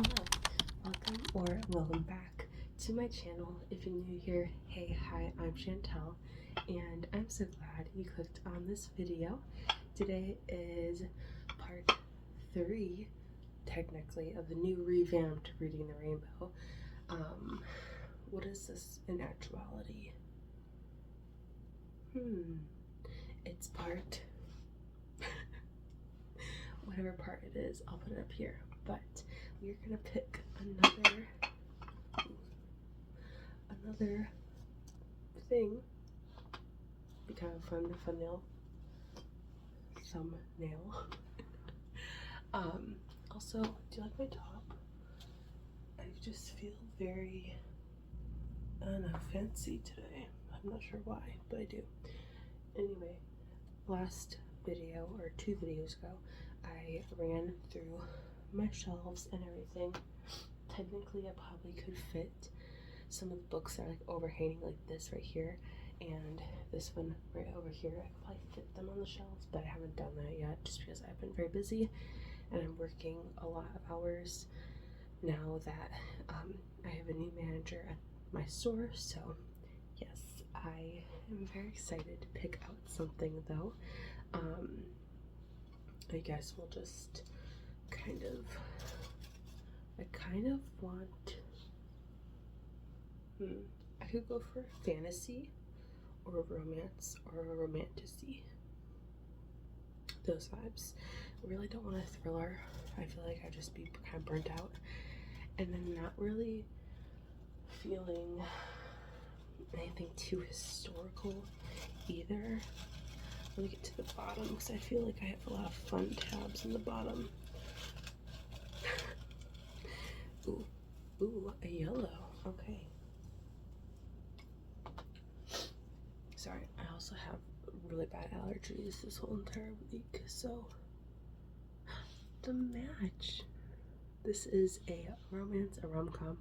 Hello, welcome or welcome back to my channel. If you're new here, hey, hi, I'm Chantel, and I'm so glad you clicked on this video. Today is part 3, technically, of the new revamped Reading the Rainbow. What is this in actuality? It's part whatever part it is, I'll put it up here. But we're gonna pick another thing. Be kind of fun, thumbnail. Also, do you like my top? I just feel very, I don't know, fancy today. I'm not sure why, but I do. Anyway, last video or 2 videos ago, I ran through my shelves and everything. Technically, I probably could fit some of the books that are like overhanging, like this right here, and this one right over here. I could probably fit them on the shelves, but I haven't done that yet just because I've been very busy and I'm working a lot of hours now that I have a new manager at my store. So yes, I am very excited to pick out something though. I guess we'll just I kind of want, I could go for fantasy or a romance or a romantasy. Those vibes. I really don't want a thriller. I feel like I'd just be kind of burnt out. And I'm not really feeling anything too historical either. Let me get to the bottom because I feel like I have a lot of fun tabs in the bottom. Ooh, a yellow. Okay. Sorry, I also have really bad allergies this whole entire week, so the match. This is a romance, a rom-com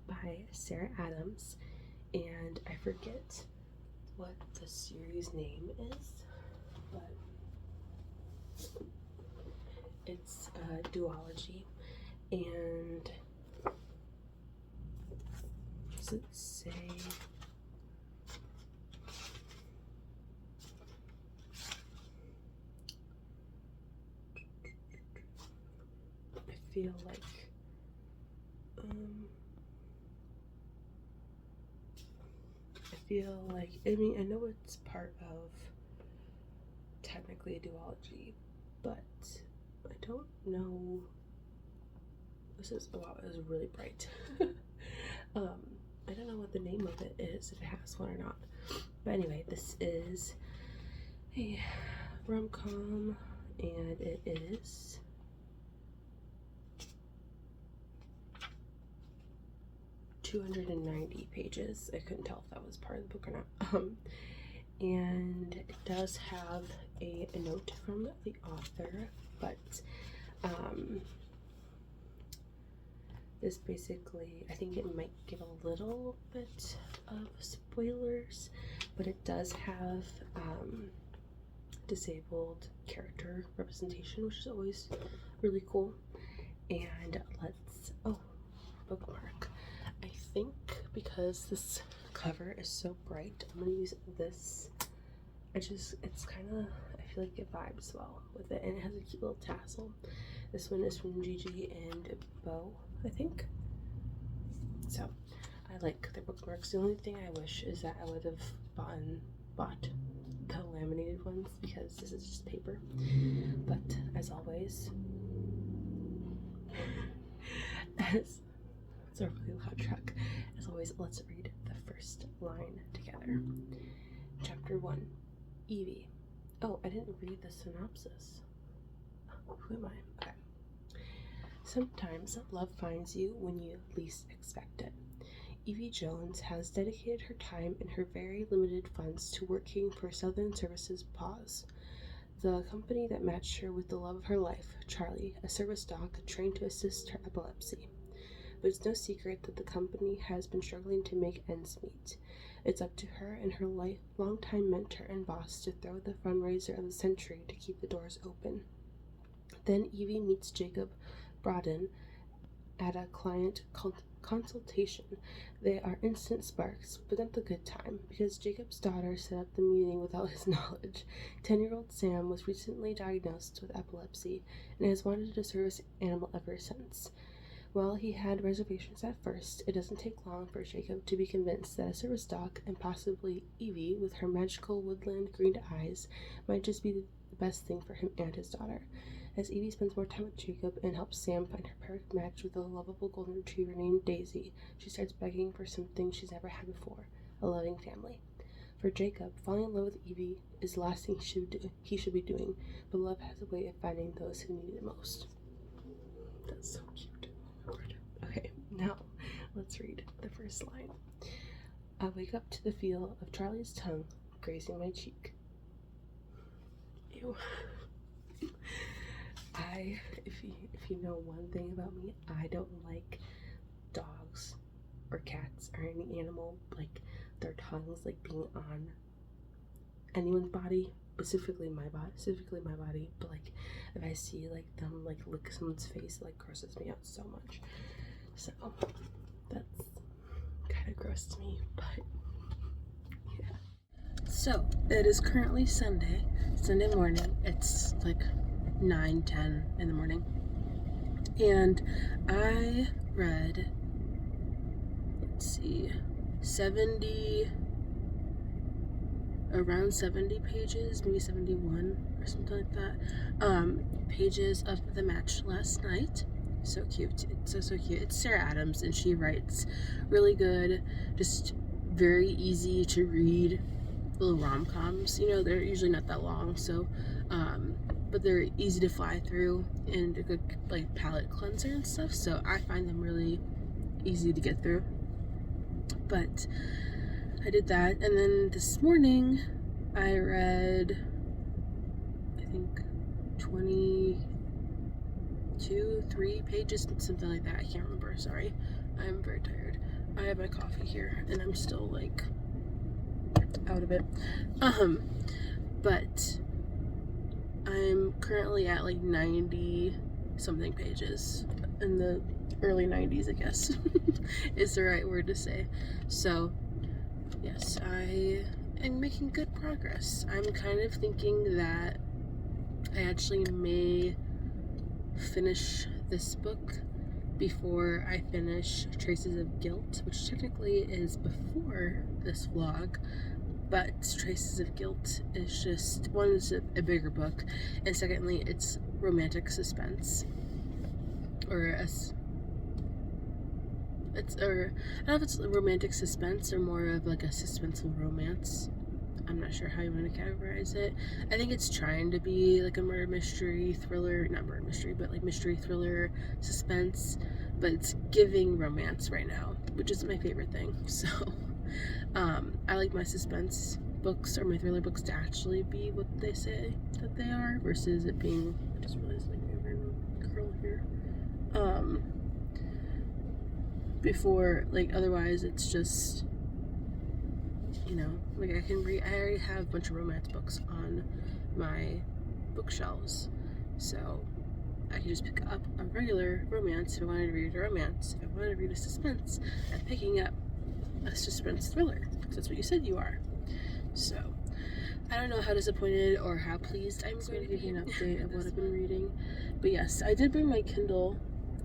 by Sarah Adams, and I forget what the series name is, but it's a duology. And does it say? I feel like I mean, I know it's part of technically a duology, but I don't know. This is, wow, it is really bright. I don't know what the name of it is, if it has one or not. But anyway, this is a rom-com, and it is 290 pages. I couldn't tell if that was part of the book or not. And it does have a note from the author, but this basically, I think it might give a little bit of spoilers, but it does have disabled character representation, which is always really cool. And let's, bookmark. I think because this cover is so bright, I'm gonna use this. It's kind of, I feel like it vibes well with it, and it has a cute little tassel. This one is from Gigi and Bo, I think. So I like their bookmarks. The only thing I wish is that I would have bought the laminated ones, because this is just paper. But as always, it's a really loud truck. As always, let's read the first line together. Chapter 1, Evie. Oh, I didn't read the synopsis. Who am I? Okay. Sometimes love finds you when you least expect it. Evie Jones has dedicated her time and her very limited funds to working for Southern Services PAWS, the company that matched her with the love of her life, Charlie, a service dog trained to assist her epilepsy. But it's no secret that the company has been struggling to make ends meet. It's up to her and her longtime mentor and boss to throw the fundraiser of the century to keep the doors open. Then Evie meets Jacob Broden, at a client consultation. They are instant sparks, but not the good time, because Jacob's daughter set up the meeting without his knowledge. 10-year-old Sam was recently diagnosed with epilepsy and has wanted a service animal ever since. While he had reservations at first, it doesn't take long for Jacob to be convinced that a service dog, and possibly Evie with her magical woodland green eyes, might just be the best thing for him and his daughter. As Evie spends more time with Jacob and helps Sam find her perfect match with a lovable golden retriever named Daisy, she starts begging for something she's never had before, a loving family. For Jacob, falling in love with Evie is the last thing he should be doing, but love has a way of finding those who need it most. That's so cute. Okay, now let's read the first line. I wake up to the feel of Charlie's tongue grazing my cheek. Ew. If you know one thing about me, I don't like dogs or cats or any animal, like their tongues like being on anyone's body, specifically my body, but like if I see like them like lick someone's face, it like grosses me out so much. So that's kind of gross to me, but yeah. So it is currently Sunday morning. It's like 9-10 in the morning, and I read, let's see, around 70 pages, maybe 71 or something like that, pages of The Match last night. So cute. It's so cute. It's Sarah Adams, and she writes really good, just very easy to read little rom-coms. You know, they're usually not that long, so but they're easy to fly through and a good like palate cleanser and stuff, so I find them really easy to get through. But I did that, and then this morning I read, I think 3 pages, something like that. I can't remember, sorry. I'm very tired. I have my coffee here and I'm still like out of it. But I'm currently at like 90 something pages, in the early 90s, I guess is the right word to say. So yes, I am making good progress. I'm kind of thinking that I actually may finish this book before I finish Traces of Guilt, which technically is before this vlog, but Traces of Guilt is just, one, is a bigger book, and secondly, it's romantic suspense, or I don't know if it's romantic suspense or more of like a suspenseful romance. I'm not sure how you want to categorize it. I think it's trying to be like a murder mystery thriller, not murder mystery, but like mystery thriller suspense, but it's giving romance right now, which is my favorite thing. So I like my suspense books or my thriller books to actually be what they say that they are, versus it being, I just realized like my random curl here, before, like, otherwise it's just, you know, like I already have a bunch of romance books on my bookshelves, so I can just pick up a regular romance if I wanted to read a romance. If I wanted to read a suspense, I'm picking up a suspense thriller, because that's what you said you are. So I don't know how disappointed or how pleased I'm going to give you an update of what I've been reading. But yes, I did bring my Kindle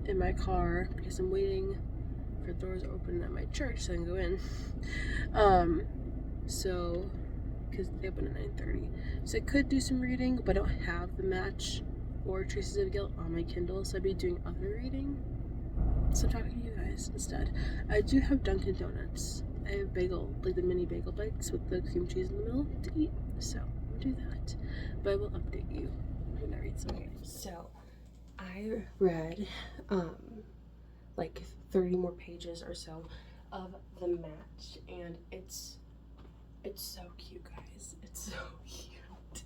in my car because I'm waiting for the doors to open at my church so I can go in. So, because they open at 9:30. So I could do some reading, but I don't have The Match or Traces of Guilt on my Kindle, so I'd be doing other reading. So I'm talking to you guys instead. I do have Dunkin' Donuts. I have bagel, like the mini bagel bites with the cream cheese in the middle to eat. So I'll do that. But I will update you when I read some. Okay, so I read like 30 more pages or so of The Match, and it's so cute, guys. It's so cute.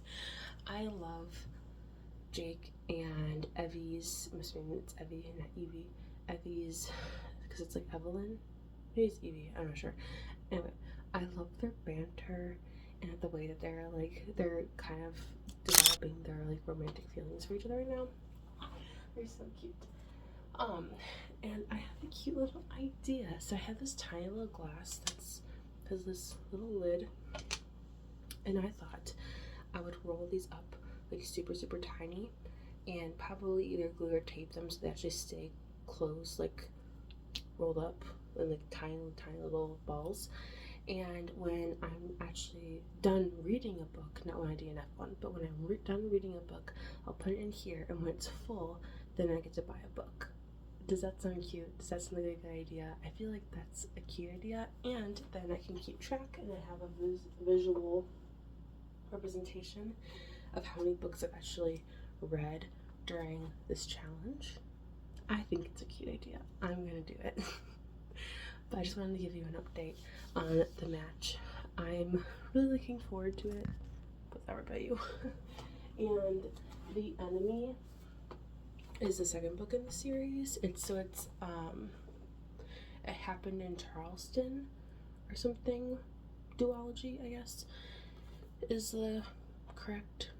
I love Jake and Evie's, I'm assuming it's Evie, not Evie, Evie's, because it's like Evelyn, maybe it's Evie, I'm not sure. Anyway, I love their banter and the way that they're kind of developing their like romantic feelings for each other right now. They're so cute. And I have a cute little idea. So I have this tiny little glass that's has this little lid, and I thought I would roll these up like super tiny, and probably either glue or tape them so they actually stay closed, like rolled up in like tiny little balls. And when I'm actually done reading a book, not when I DNF one, but when I'm done reading a book, I'll put it in here, and when it's full, then I get to buy a book. Does that sound cute? Does that sound like a good idea? I feel like that's a cute idea, and then I can keep track, and I have a visual representation of how many books I've actually read during this challenge. I think it's a cute idea. I'm gonna do it. But I just wanted to give you an update on the match. I'm really looking forward to it. Put that right by you. And The Enemy is the second book in the series. It happened in Charleston or something. Duology, I guess, is the correct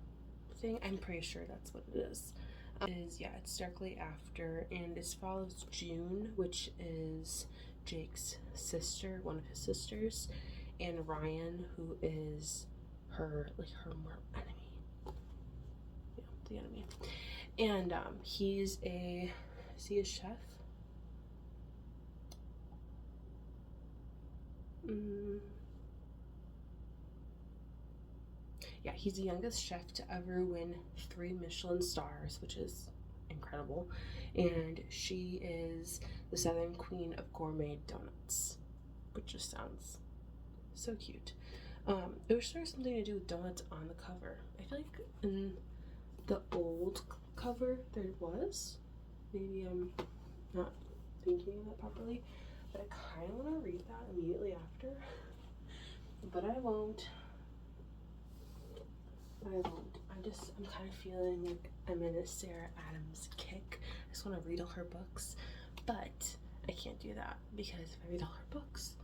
thing. I'm pretty sure that's what it is. It's directly after, and it follows June, which is Jake's sister, one of his sisters, and Ryan, who is her enemy. Yeah, the enemy. And is he a chef? Yeah, he's the youngest chef to ever win 3 Michelin stars, which is incredible. And she is the Southern Queen of Gourmet Donuts, which just sounds so cute. It was sure something to do with donuts on the cover. I feel like in the old cover there was. Maybe I'm not thinking of that properly, but I kind of want to read that immediately after, but I won't. I'm kind of feeling like I'm in a Sarah Adams kick. I just want to read all her books, but I can't do that because if I read all her books,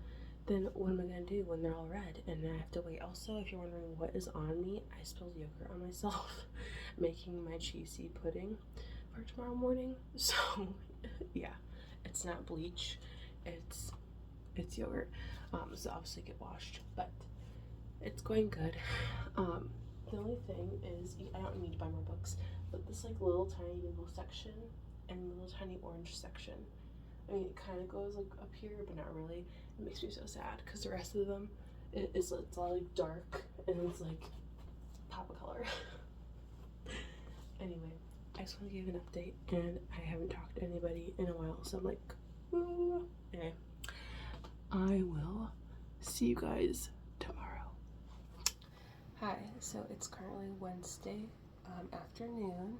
then what am I going to do when they're all read? And then I have to wait. Also, if you're wondering what is on me, I spilled yogurt on myself making my cheesy pudding for tomorrow morning. So yeah, it's not bleach, it's yogurt. So obviously get washed, but it's going good. The only thing is I don't need to buy more books, but this like little tiny yellow section and little tiny orange section, I mean, it kind of goes like up here, but not really. It makes me so sad because the rest of them it's all like dark and it's like pop of color. Anyway, I just want to give an update, and I haven't talked to anybody in a while, so I'm like, ooh. Anyway, I will see you guys tomorrow. Hi, so it's currently Wednesday afternoon.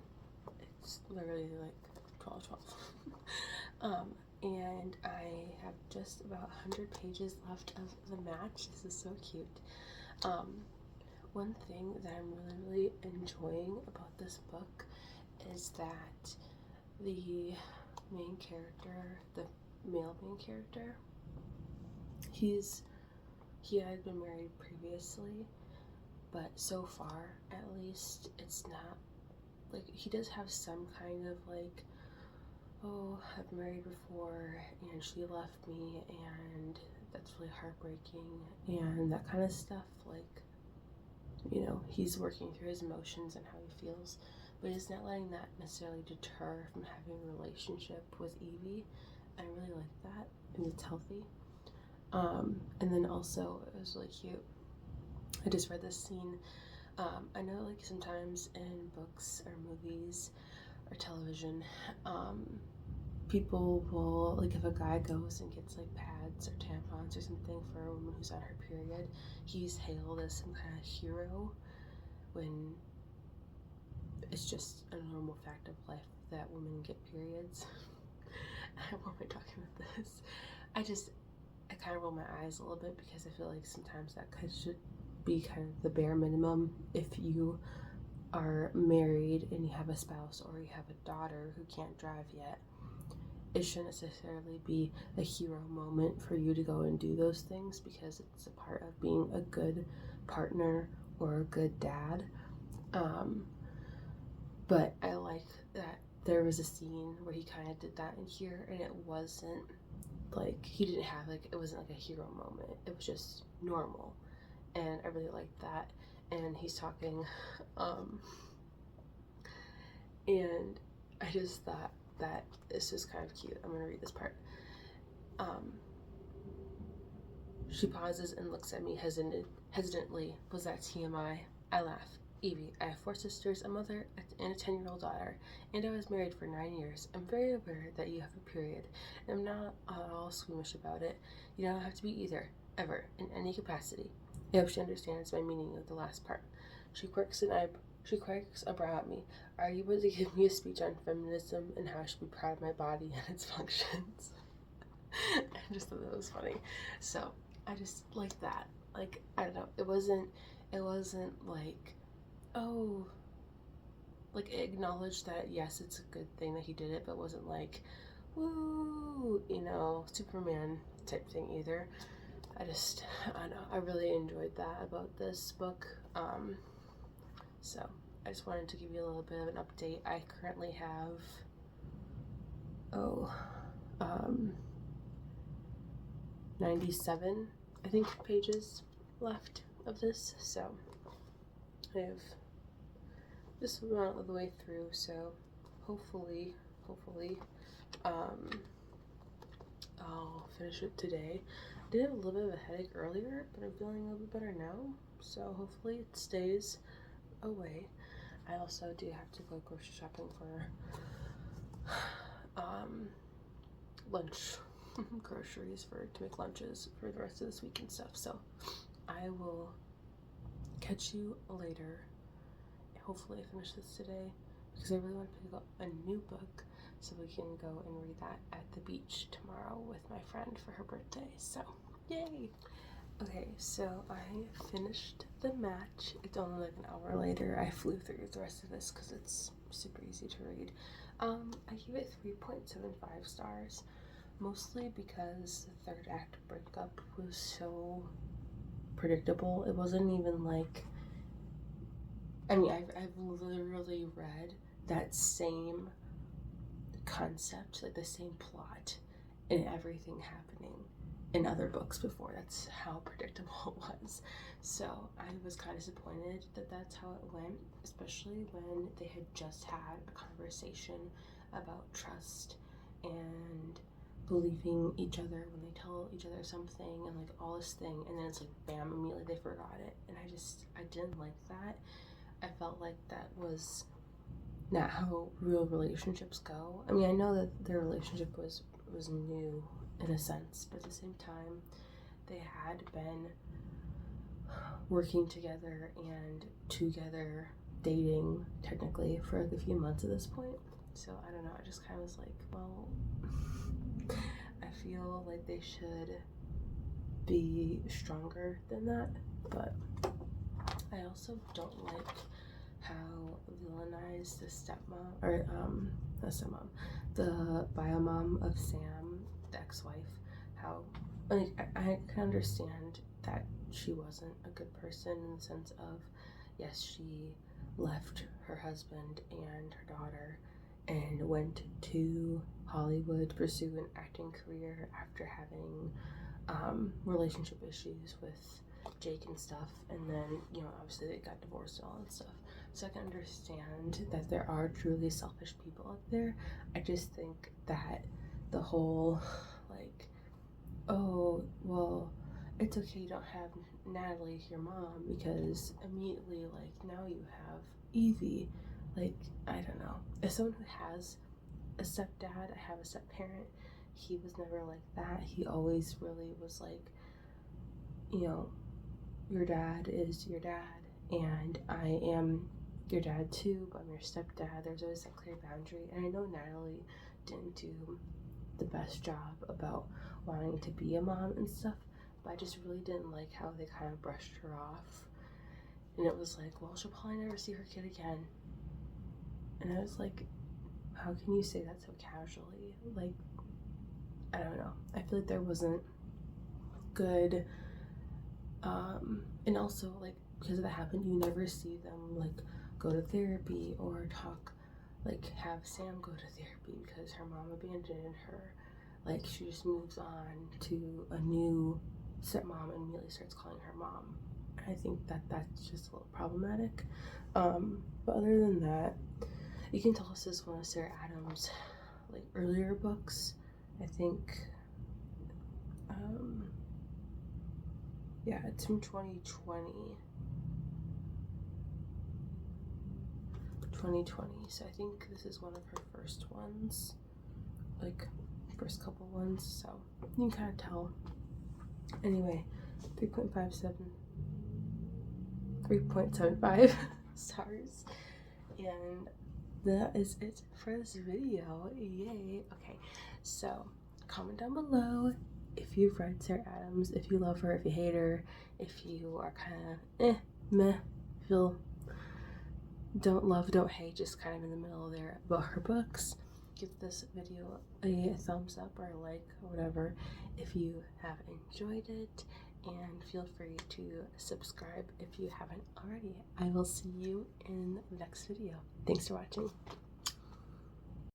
It's literally like 12:12. And I have just about 100 pages left of the match. This is so cute. One thing that I'm really enjoying about this book is that the main character, the male main character, he had been married previously, but so far at least it's not like he does have some kind of like, oh, I've married before and she left me and that's really heartbreaking and that kind of stuff. Like, you know, he's working through his emotions and how he feels, but he's not letting that necessarily deter from having a relationship with Evie. I really like that, and it's healthy. And then also it was really cute. I just read this scene. I know like sometimes in books or movies or television, people will, like if a guy goes and gets like pads or tampons or something for a woman who's on her period, he's hailed as some kind of hero when it's just a normal fact of life that women get periods. Why am I talking about this? I kind of roll my eyes a little bit because I feel like sometimes that should be kind of the bare minimum if you are married and you have a spouse or you have a daughter who can't drive yet. It shouldn't necessarily be a hero moment for you to go and do those things because it's a part of being a good partner or a good dad. But I like that there was a scene where he kind of did that in here, and it wasn't like, he didn't have like, it wasn't like a hero moment, it was just normal, and I really liked that. And he's talking, and I just thought that this is kind of cute. I'm gonna read this part. She pauses and looks at me hesitantly. Was that TMI? I laugh. Evie, I have 4 sisters, a mother, and a 10-year-old daughter, and I was married for 9 years. I'm very aware that you have a period, and I'm not at all squeamish about it. You don't have to be either, ever, in any capacity. I hope she understands my meaning of the last part. She quirks a brow at me. Are you able to give me a speech on feminism and how I should be proud of my body and its functions? I just thought that was funny. So I just like that. Like, I don't know. It wasn't like, oh, like, it acknowledged that yes, it's a good thing that he did it, but it wasn't like, woo, you know, Superman type thing either. I don't know. I really enjoyed that about this book. So I just wanted to give you a little bit of an update. I currently have 97, I think, pages left of this, so I have this amount of the way through, so hopefully I'll finish it today. I did have a little bit of a headache earlier, but I'm feeling a little bit better now, so hopefully it stays away. I also do have to go grocery shopping for lunch groceries to make lunches for the rest of this week and stuff. So I will catch you later. Hopefully I finish this today because I really want to pick up a new book so we can go and read that at the beach tomorrow with my friend for her birthday. So yay! Okay, so I finished the match. It's only like an hour later. I flew through the rest of this because it's super easy to read. I gave it 3.75 stars, mostly because the third act breakup was so predictable. It wasn't even like, I mean, I've literally read that same concept, like the same plot and everything happening in other books before. That's how predictable it was. So I was kind of disappointed that that's how it went, especially when they had just had a conversation about trust and believing each other when they tell each other something and like all this thing, and then it's like bam, immediately they forgot it. And I didn't like that. I felt like that was not how real relationships go. I mean, I know that their relationship was new in a sense, but at the same time they had been working together and together dating technically for like a few months at this point. So I don't know, I just kind of was like, well, I feel like they should be stronger than that. But I also don't like how villainized the stepmom, or not stepmom, the bio mom of Sam, the ex-wife, how, like, I can understand that she wasn't a good person in the sense of, yes, she left her husband and her daughter and went to Hollywood to pursue an acting career after having relationship issues with Jake and stuff, and then, you know, obviously they got divorced and all that stuff. So I can understand that there are truly selfish people out there. I just think that the whole, like, oh, well, it's okay you don't have Natalie, your mom, because immediately, like, now you have Evie. Like, I don't know. As someone who has a stepdad, I have a step-parent, he was never like that. He always really was like, you know, your dad is your dad, and I am your dad too, but I'm your stepdad. There's always that clear boundary. And I know Natalie didn't do the best job about wanting to be a mom and stuff, but I just really didn't like how they kind of brushed her off. And it was like, well, she'll probably never see her kid again. And I was like, how can you say that so casually? Like, I don't know. I feel like there wasn't good, and also, like, because of that happened, you never see them, like, go to therapy or talk like have Sam go to therapy because her mom abandoned her. Like she just moves on to a new stepmom and immediately starts calling her mom. I think that that's just a little problematic. But other than that, you can tell this is one of Sarah Adams' like earlier books. I think, yeah, it's from 2020. So I think this is one of her first ones, like first couple ones, so you can kind of tell. Anyway, 3.75 stars, and that is it for this video. Yay. Okay, so comment down below if you've read Sarah Adams, if you love her, if you hate her, if you are kind of meh, feel don't love, don't hate, just kind of in the middle there about her books. Give this video a thumbs up or a like or whatever if you have enjoyed it, and feel free to subscribe if you haven't already. I will see you in the next video. Thanks for watching.